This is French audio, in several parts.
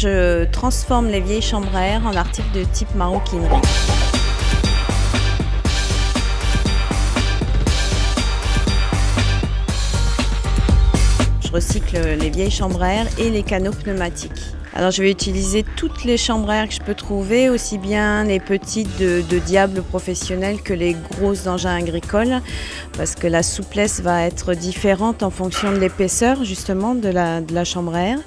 Je transforme les vieilles chambres à air en articles de type maroquinerie. Je recycle les vieilles chambres à air et les canaux pneumatiques. Alors je vais utiliser toutes les chambres à air que je peux trouver, aussi bien les petites de diables professionnels que les grosses d'engins agricoles, parce que la souplesse va être différente en fonction de l'épaisseur justement de la chambre à air.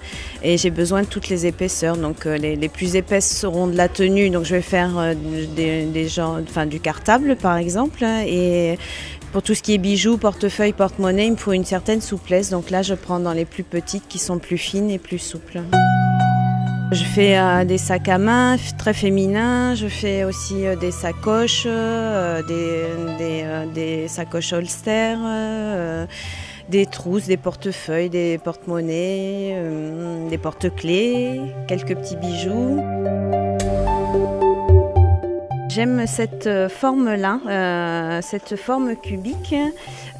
Et j'ai besoin de toutes les épaisseurs, donc les plus épaisses seront de la tenue, donc je vais faire du cartable par exemple. Et pour tout ce qui est bijoux, portefeuille, porte-monnaie, il me faut une certaine souplesse, donc là je prends dans les plus petites qui sont plus fines et plus souples. Je fais des sacs à main très féminins, je fais aussi des sacoches, des sacoches holster, des trousses, des portefeuilles, des porte-monnaies, des porte-clés, quelques petits bijoux. J'aime cette forme-là, cette forme cubique.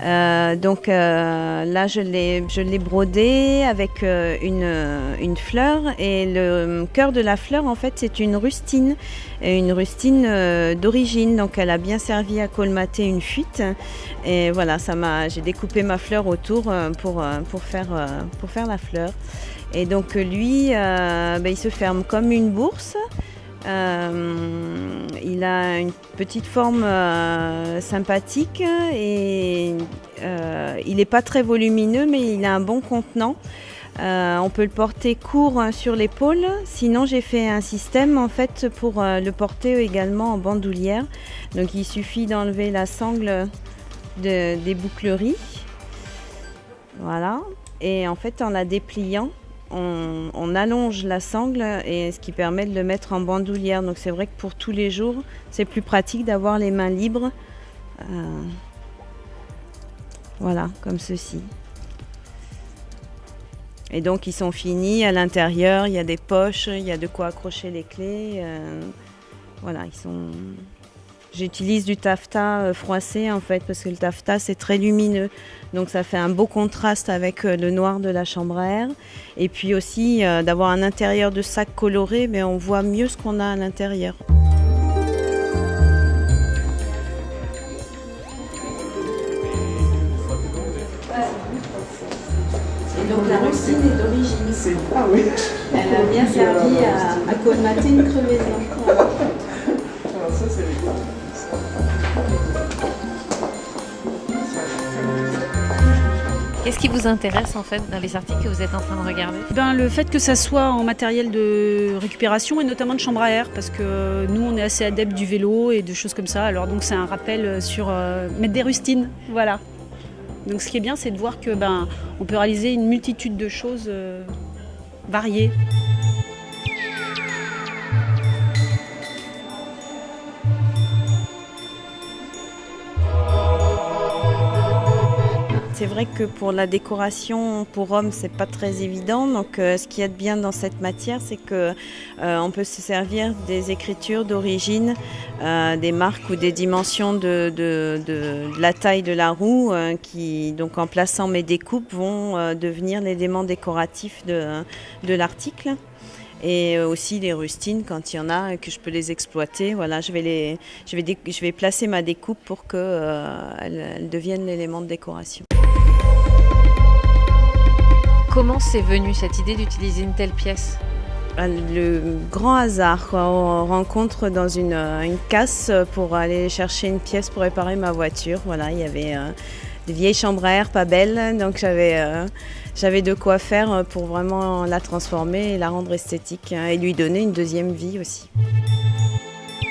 Là, je l'ai brodée avec une fleur, et le cœur de la fleur, en fait, c'est une rustine d'origine. Donc, elle a bien servi à colmater une fuite. Et voilà, j'ai découpé ma fleur autour pour faire la fleur. Et donc, lui, il se ferme comme une bourse. Il a une petite forme sympathique et il n'est pas très volumineux, mais il a un bon contenant. On peut le porter court sur l'épaule. Sinon, j'ai fait un système en fait pour le porter également en bandoulière. Donc, il suffit d'enlever la sangle des boucleries. Voilà. Et en fait, en la dépliant, on allonge la sangle, et ce qui permet de le mettre en bandoulière. Donc c'est vrai que pour tous les jours, c'est plus pratique d'avoir les mains libres. Voilà, comme ceci. Et donc ils sont finis à l'intérieur, il y a des poches, il y a de quoi accrocher les clés. Voilà, J'utilise du taffetas froissé en fait, parce que le taffetas c'est très lumineux, donc ça fait un beau contraste avec le noir de la chambre à air. Et puis aussi d'avoir un intérieur de sac coloré, mais on voit mieux ce qu'on a à l'intérieur. Et donc la rustine est d'origine. Ah oui. Elle a bien servi à colmater une crevaison. Voilà. Alors ça c'est les... Qu'est-ce qui vous intéresse en fait dans les articles que vous êtes en train de regarder ? Le fait que ça soit en matériel de récupération et notamment de chambre à air, parce que nous on est assez adeptes du vélo et de choses comme ça, alors donc c'est un rappel sur mettre des rustines, voilà. Donc ce qui est bien, c'est de voir que on peut réaliser une multitude de choses variées. C'est vrai que pour la décoration pour hommes, c'est pas très évident. Donc, ce qu'il y a de bien dans cette matière, c'est que on peut se servir des écritures d'origine, des marques ou des dimensions de la taille de la roue, qui, donc, en plaçant mes découpes, vont devenir l'élément décoratif de l'article. Et aussi les rustines, quand il y en a, que je peux les exploiter. Voilà, je vais placer ma découpe pour qu'elle devienne l'élément de décoration. Comment c'est venu cette idée d'utiliser une telle pièce ? Le grand hasard, quoi. On rencontre dans une casse pour aller chercher une pièce pour réparer ma voiture. Voilà, il y avait des vieilles chambres à air pas belles, donc j'avais de quoi faire pour vraiment la transformer et la rendre esthétique, et lui donner une deuxième vie aussi.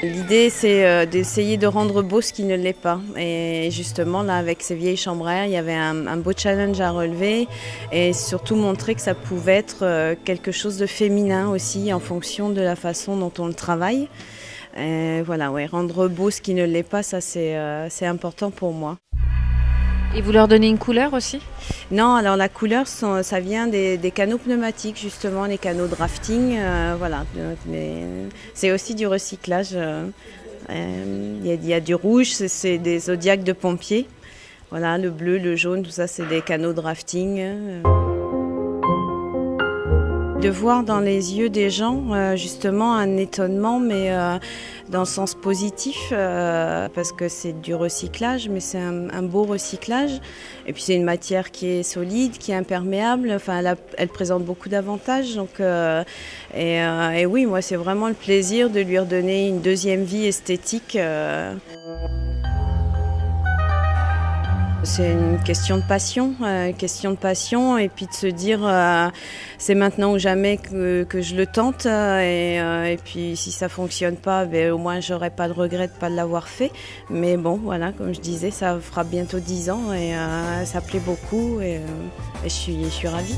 L'idée, c'est d'essayer de rendre beau ce qui ne l'est pas. Et justement, là, avec ces vieilles chambres à air, il y avait un beau challenge à relever, et surtout montrer que ça pouvait être quelque chose de féminin aussi, en fonction de la façon dont on le travaille. Et voilà, ouais, rendre beau ce qui ne l'est pas, ça c'est important pour moi. Et vous leur donnez une couleur aussi ? Non, alors la couleur, ça vient des canaux pneumatiques, justement, les canaux drafting. Voilà. Mais c'est aussi du recyclage. Il y a du rouge, c'est des zodiacs de pompiers. Voilà, le bleu, le jaune, tout ça, c'est des canaux drafting. De voir dans les yeux des gens justement un étonnement, mais dans le sens positif, parce que c'est du recyclage, mais c'est un beau recyclage. Et puis c'est une matière qui est solide, qui est imperméable, enfin elle présente beaucoup d'avantages. Donc, et oui, moi c'est vraiment le plaisir de lui redonner une deuxième vie esthétique. C'est une question de passion, et puis de se dire c'est maintenant ou jamais que je le tente, et puis si ça fonctionne pas, au moins j'aurai pas de regret de pas l'avoir fait. Mais bon, voilà, comme je disais, ça fera bientôt 10 ans et ça plaît beaucoup, et je suis ravie.